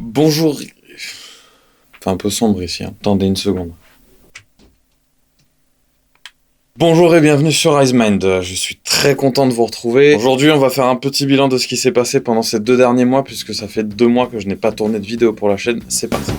Bonjour. Enfin, un peu sombre ici, hein. Attendez une seconde. Bonjour et bienvenue sur IceMind. Je suis très content de vous retrouver. Aujourd'hui, on va faire un petit bilan de ce qui s'est passé pendant ces 2 derniers mois, puisque ça fait 2 mois que je n'ai pas tourné de vidéo pour la chaîne. C'est parti.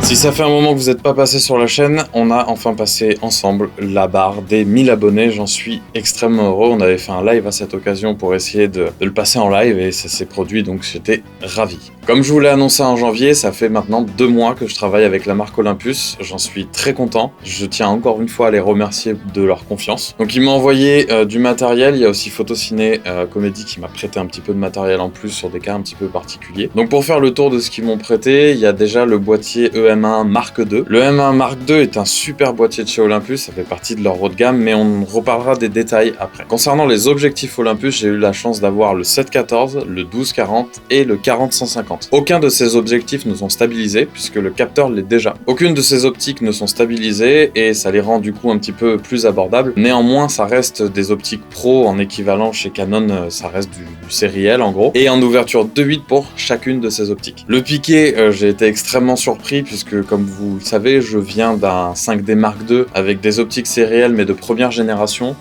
Si ça fait un moment que vous n'êtes pas passé sur la chaîne, on a enfin passé ensemble la barre des 1000 abonnés. J'en suis extrêmement heureux. On avait fait un live à cette occasion pour essayer de le passer en live et ça s'est produit, donc j'étais ravi. Comme je vous l'ai annoncé en janvier, ça fait maintenant 2 mois que je travaille avec la marque Olympus. J'en suis très content. Je tiens encore une fois à les remercier de leur confiance. Donc ils m'ont envoyé du matériel. Il y a aussi Photociné Comédie qui m'a prêté un petit peu de matériel en plus sur des cas un petit peu particuliers. Donc pour faire le tour de ce qu'ils m'ont prêté, il y a déjà le boîtier M1 Mark II. Le M1 Mark II est un super boîtier de chez Olympus, ça fait partie de leur haut de gamme, mais on reparlera des détails après. Concernant les objectifs Olympus, j'ai eu la chance d'avoir le 7-14, le 12-40 et le 40-150. Aucun de ces objectifs ne sont stabilisés, puisque le capteur l'est déjà. Aucune de ces optiques ne sont stabilisées, et ça les rend du coup un petit peu plus abordables. Néanmoins, ça reste des optiques pro en équivalent chez Canon, ça reste du sériel en gros, et en ouverture 2.8 pour chacune de ces optiques. Le piqué, j'ai été extrêmement surpris, puisque comme vous le savez, je viens d'un 5D Mark II avec des optiques sérielles mais de première génération.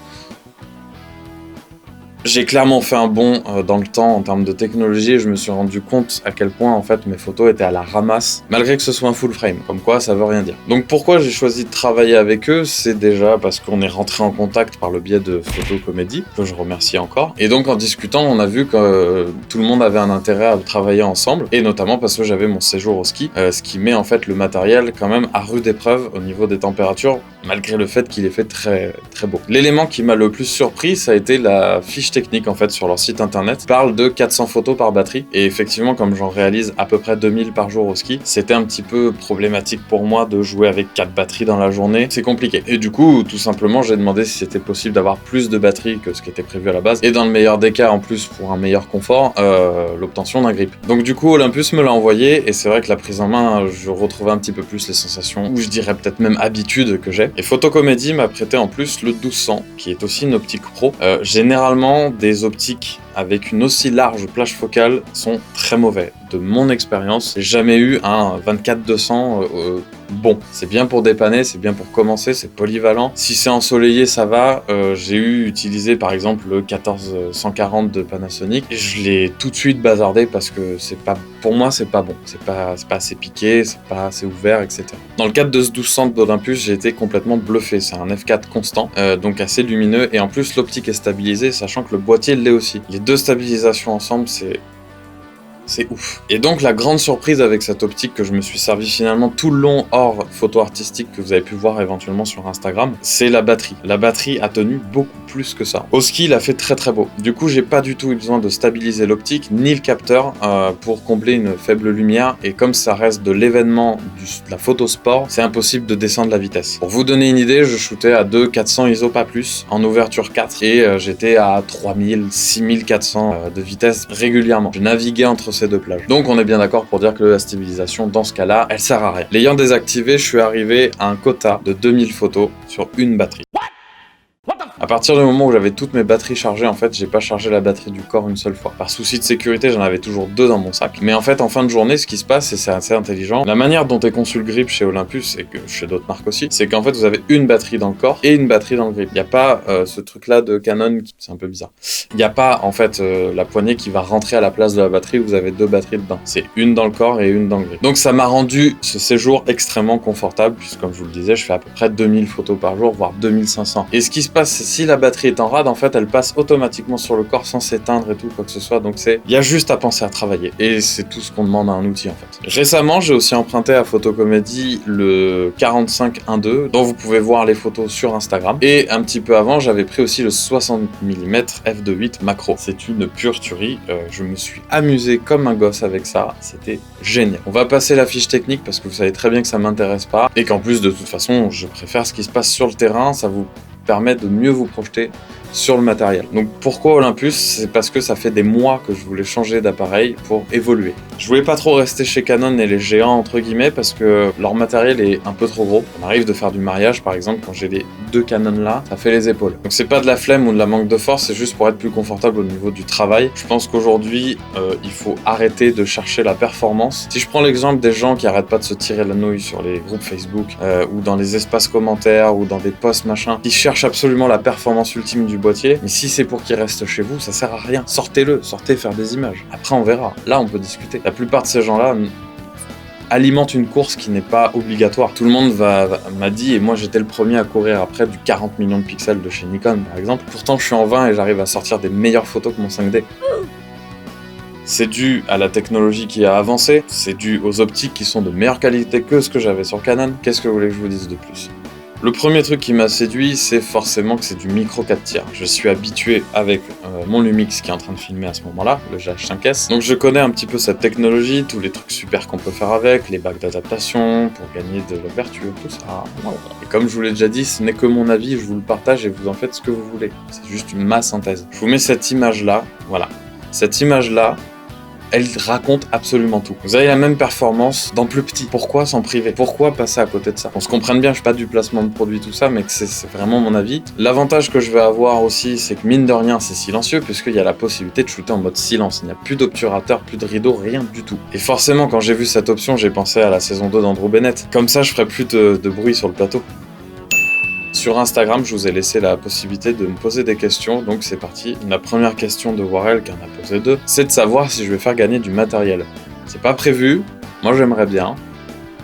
J'ai clairement fait un bond dans le temps en termes de technologie et je me suis rendu compte à quel point en fait mes photos étaient à la ramasse malgré que ce soit un full frame, comme quoi ça veut rien dire. Donc pourquoi j'ai choisi de travailler avec eux, c'est déjà parce qu'on est rentré en contact par le biais de Photo Comédie, que je remercie encore, et donc en discutant on a vu que tout le monde avait un intérêt à travailler ensemble, et notamment parce que j'avais mon séjour au ski, ce qui met en fait le matériel quand même à rude épreuve au niveau des températures, malgré le fait qu'il est fait très beau. L'élément qui m'a le plus surpris, ça a été la fiche technique en fait sur leur site internet. Parle de 400 photos par batterie, et effectivement comme j'en réalise à peu près 2000 par jour au ski, c'était un petit peu problématique pour moi de jouer avec 4 batteries dans la journée, c'est compliqué. Et du coup, tout simplement, j'ai demandé si c'était possible d'avoir plus de batteries que ce qui était prévu à la base, et dans le meilleur des cas, en plus pour un meilleur confort, l'obtention d'un grip. Donc du coup, Olympus me l'a envoyé, et c'est vrai que la prise en main, je retrouvais un petit peu plus les sensations, ou je dirais peut-être même habitude que j'ai. Et Photocomédie m'a prêté en plus le 1200, qui est aussi une optique pro. Généralement, des optiques avec une aussi large plage focale sont très mauvais. De mon expérience, j'ai jamais eu un 24-200 bon. C'est bien pour dépanner, c'est bien pour commencer, c'est polyvalent. Si c'est ensoleillé, ça va. J'ai utilisé par exemple le 14-140 de Panasonic et je l'ai tout de suite bazardé parce que c'est pas, pour moi, c'est pas bon. C'est pas assez piqué, c'est pas assez ouvert, etc. Dans le cadre de ce 1200 d'Olympus, j'ai été complètement bluffé. C'est un f4 constant, donc assez lumineux, et en plus l'optique est stabilisée, sachant que le boîtier l'est aussi. Les 2 stabilisations ensemble, c'est ouf. Et donc la grande surprise avec cette optique que je me suis servi finalement tout le long hors photo artistique que vous avez pu voir éventuellement sur Instagram, c'est la batterie. La batterie a tenu beaucoup plus que ça. Au ski, il a fait très beau. Du coup, j'ai pas du tout eu besoin de stabiliser l'optique ni le capteur pour combler une faible lumière, et comme ça reste de l'événement de la photo sport, c'est impossible de descendre la vitesse. Pour vous donner une idée, je shootais à 2-400 ISO pas plus en ouverture 4 et j'étais à 3000-6400 de vitesse régulièrement. Je naviguais entre ces 2 plages. Donc on est bien d'accord pour dire que la stabilisation dans ce cas-là, elle sert à rien. L'ayant désactivé, je suis arrivé à un quota de 2000 photos sur une batterie. À partir du moment où j'avais toutes mes batteries chargées, en fait, j'ai pas chargé la batterie du corps une seule fois. Par souci de sécurité, j'en avais toujours 2 dans mon sac. Mais en fait, en fin de journée, ce qui se passe, et c'est assez intelligent, la manière dont est conçu le grip chez Olympus, et que chez d'autres marques aussi, c'est qu'en fait, vous avez une batterie dans le corps et une batterie dans le grip. Il n'y a pas ce truc-là de Canon, c'est un peu bizarre. Il n'y a pas, en fait, la poignée qui va rentrer à la place de la batterie où vous avez 2 batteries dedans. C'est une dans le corps et une dans le grip. Donc ça m'a rendu ce séjour extrêmement confortable, puisque comme je vous le disais, je fais à peu près 2000 photos par jour, voire 2500. Et ce qui se passe, c'est si la batterie est en rade, en fait, elle passe automatiquement sur le corps sans s'éteindre et tout, quoi que ce soit. Donc il y a juste à penser à travailler. Et c'est tout ce qu'on demande à un outil, en fait. Récemment, j'ai aussi emprunté à Photocomédie le 45-1.2, dont vous pouvez voir les photos sur Instagram. Et un petit peu avant, j'avais pris aussi le 60 mm f2.8 macro. C'est une pure tuerie. Je me suis amusé comme un gosse avec ça. C'était génial. On va passer la fiche technique parce que vous savez très bien que ça m'intéresse pas. Et qu'en plus, de toute façon, je préfère ce qui se passe sur le terrain. Ça vous permet de mieux vous projeter sur le matériel. Donc pourquoi Olympus? C'est parce que ça fait des mois que je voulais changer d'appareil pour évoluer. Je voulais pas trop rester chez Canon et les géants entre guillemets parce que leur matériel est un peu trop gros. On arrive de faire du mariage par exemple, quand j'ai les 2 Canon là, ça fait les épaules. Donc c'est pas de la flemme ou de la manque de force, c'est juste pour être plus confortable au niveau du travail. Je pense qu'aujourd'hui, il faut arrêter de chercher la performance. Si je prends l'exemple des gens qui arrêtent pas de se tirer la nouille sur les groupes Facebook ou dans les espaces commentaires ou dans des posts machin, qui cherchent absolument la performance ultime du boîtier, mais si c'est pour qu'il reste chez vous, ça sert à rien. Sortez-le, sortez faire des images. Après on verra. Là on peut discuter. La plupart de ces gens-là alimentent une course qui n'est pas obligatoire. Tout le monde m'a dit, et moi j'étais le premier à courir après du 40 millions de pixels de chez Nikon par exemple. Pourtant je suis en 20 et j'arrive à sortir des meilleures photos que mon 5D. C'est dû à la technologie qui a avancé, c'est dû aux optiques qui sont de meilleure qualité que ce que j'avais sur Canon. Qu'est-ce que vous voulez que je vous dise de plus ? Le premier truc qui m'a séduit, c'est forcément que c'est du micro 4 tiers. Je suis habitué avec mon Lumix qui est en train de filmer à ce moment-là, le GH5S. Donc je connais un petit peu cette technologie, tous les trucs super qu'on peut faire avec, les bacs d'adaptation pour gagner de l'ouverture, tout ça. Voilà. Et comme je vous l'ai déjà dit, ce n'est que mon avis, je vous le partage et vous en faites ce que vous voulez. C'est juste ma synthèse. Je vous mets cette image-là, voilà. Cette image-là, elle raconte absolument tout. Vous avez la même performance dans plus petit. Pourquoi s'en priver ? Pourquoi passer à côté de ça ? On se comprenne bien, je fais pas du placement de produit, tout ça, mais que c'est vraiment mon avis. L'avantage que je vais avoir aussi, c'est que mine de rien, c'est silencieux, puisqu'il y a la possibilité de shooter en mode silence. Il n'y a plus d'obturateur, plus de rideau, rien du tout. Et forcément, quand j'ai vu cette option, j'ai pensé à la saison 2 d'Andrew Bennett. Comme ça, je ferai plus de bruit sur le plateau. Sur Instagram, je vous ai laissé la possibilité de me poser des questions, donc c'est parti. La première question de Warel, qui en a posé 2, c'est de savoir si je vais faire gagner du matériel. C'est pas prévu, moi j'aimerais bien,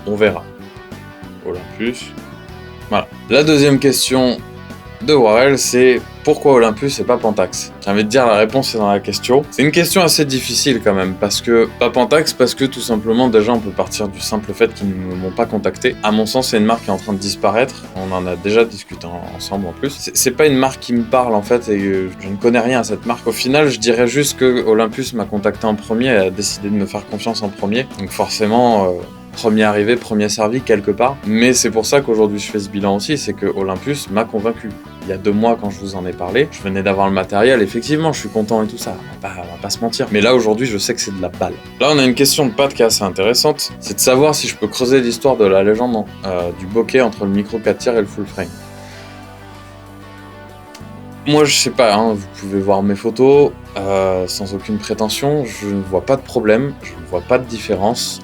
on verra. Olympus, voilà. La deuxième question de Warel, c'est pourquoi Olympus et pas Pentax ? J'ai envie de dire la réponse est dans la question. C'est une question assez difficile quand même, parce que pas Pentax, parce que tout simplement déjà on peut partir du simple fait qu'ils ne m'ont pas contacté. À mon sens, c'est une marque qui est en train de disparaître. On en a déjà discuté ensemble en plus. C'est pas une marque qui me parle en fait, et je ne connais rien à cette marque. Au final, je dirais juste que Olympus m'a contacté en premier et a décidé de me faire confiance en premier. Donc forcément. Premier arrivé, premier servi quelque part. Mais c'est pour ça qu'aujourd'hui je fais ce bilan aussi, c'est que Olympus m'a convaincu. Il y a 2 mois quand je vous en ai parlé, je venais d'avoir le matériel, effectivement je suis content et tout ça, on va pas se mentir. Mais là aujourd'hui je sais que c'est de la balle. Là on a une question de Pat qui est assez intéressante, c'est de savoir si je peux creuser l'histoire de la légende du bokeh entre le micro 4 tiers et le full frame. Moi je sais pas, hein, vous pouvez voir mes photos, sans aucune prétention, je ne vois pas de problème, je ne vois pas de différence.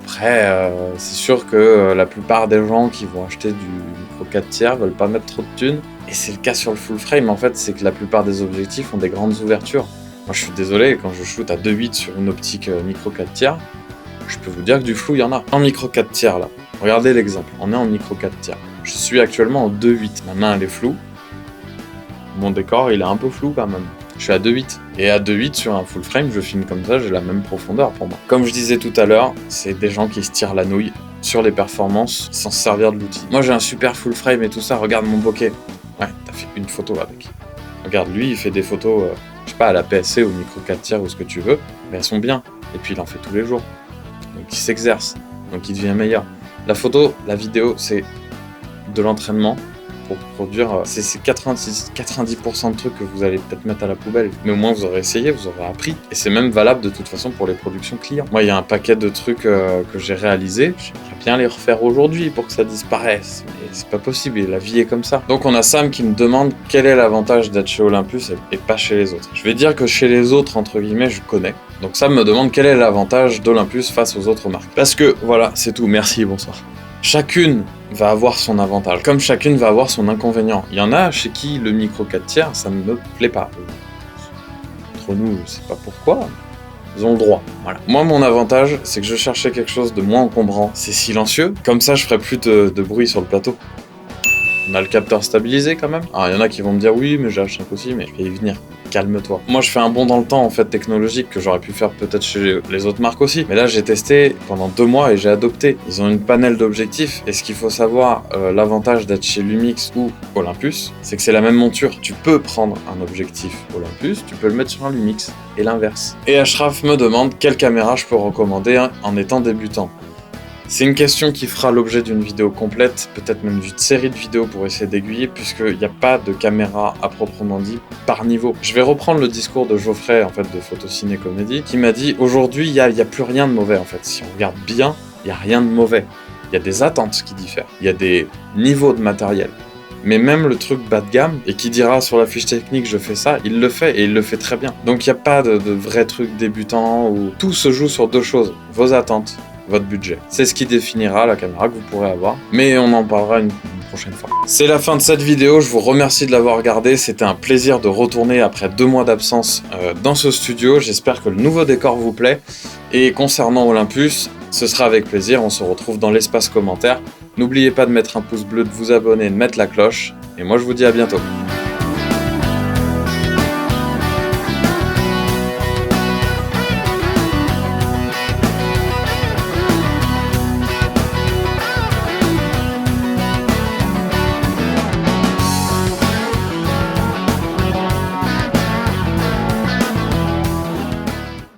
Après, c'est sûr que la plupart des gens qui vont acheter du micro 4 tiers veulent pas mettre trop de thunes. Et c'est le cas sur le full frame, en fait, c'est que la plupart des objectifs ont des grandes ouvertures. Moi, je suis désolé, quand je shoot à 2.8 sur une optique micro 4 tiers, je peux vous dire que du flou, il y en a. En micro 4 tiers, là, regardez l'exemple, on est en micro 4 tiers. Je suis actuellement en 2.8, ma main, elle est floue. Mon décor, il est un peu flou quand même. Je suis à 2.8. Et à 2.8 sur un full frame, je filme comme ça, j'ai la même profondeur pour moi. Comme je disais tout à l'heure, c'est des gens qui se tirent la nouille sur les performances sans se servir de l'outil. Moi j'ai un super full frame et tout ça, regarde mon bokeh. Ouais, t'as fait une photo avec. Regarde, lui il fait des photos, je sais pas, à la PSC ou micro 4 tiers ou ce que tu veux, mais elles sont bien. Et puis il en fait tous les jours. Donc il s'exerce, donc il devient meilleur. La photo, la vidéo, c'est de l'entraînement. Pour produire, c'est 90% de trucs que vous allez peut-être mettre à la poubelle, mais au moins vous aurez essayé, vous aurez appris, et c'est même valable de toute façon pour les productions clients. Moi il y a un paquet de trucs que j'ai réalisés, j'aimerais bien les refaire aujourd'hui pour que ça disparaisse, mais c'est pas possible, et la vie est comme ça. Donc on a Sam qui me demande quel est l'avantage d'être chez Olympus et pas chez les autres. Je vais dire que chez les autres, entre guillemets, je connais. Donc Sam me demande quel est l'avantage d'Olympus face aux autres marques. Parce que voilà, c'est tout, merci, bonsoir. Chacune va avoir son avantage, comme chacune va avoir son inconvénient. Il y en a chez qui le micro 4 tiers, ça ne me plaît pas. Entre nous, je sais pas pourquoi, ils ont le droit. Voilà. Moi, mon avantage, c'est que je cherchais quelque chose de moins encombrant. C'est silencieux, comme ça je ferai plus de bruit sur le plateau. On a le capteur stabilisé quand même. Alors il y en a qui vont me dire oui, mais j'ai H5 aussi, mais je vais y venir. Calme-toi. Moi je fais un bond dans le temps en fait technologique que j'aurais pu faire peut-être chez les autres marques aussi. Mais là j'ai testé pendant 2 mois et j'ai adopté. Ils ont une panel d'objectifs et ce qu'il faut savoir, l'avantage d'être chez Lumix ou Olympus, c'est que c'est la même monture. Tu peux prendre un objectif Olympus, tu peux le mettre sur un Lumix et l'inverse. Et Ashraf me demande quelle caméra je peux recommander en étant débutant. C'est une question qui fera l'objet d'une vidéo complète, peut-être même d'une série de vidéos pour essayer d'aiguiller, puisqu'il n'y a pas de caméra à proprement dit par niveau. Je vais reprendre le discours de Geoffrey, en fait, de Photociné Comédie, qui m'a dit « Aujourd'hui, il y a plus rien de mauvais, en fait. Si on regarde bien, il n'y a rien de mauvais. Il y a des attentes qui diffèrent. Il y a des niveaux de matériel. Mais même le truc bas de gamme, et qui dira sur la fiche technique je fais ça, il le fait et il le fait très bien. Donc il n'y a pas de vrai truc débutant où tout se joue sur deux choses, vos attentes, votre budget. C'est ce qui définira la caméra que vous pourrez avoir, mais on en parlera une prochaine fois. C'est la fin de cette vidéo, je vous remercie de l'avoir regardée, c'était un plaisir de retourner après 2 mois d'absence dans ce studio, j'espère que le nouveau décor vous plaît, et concernant Olympus, ce sera avec plaisir, on se retrouve dans l'espace commentaire. N'oubliez pas de mettre un pouce bleu, de vous abonner, de mettre la cloche, et moi je vous dis à bientôt.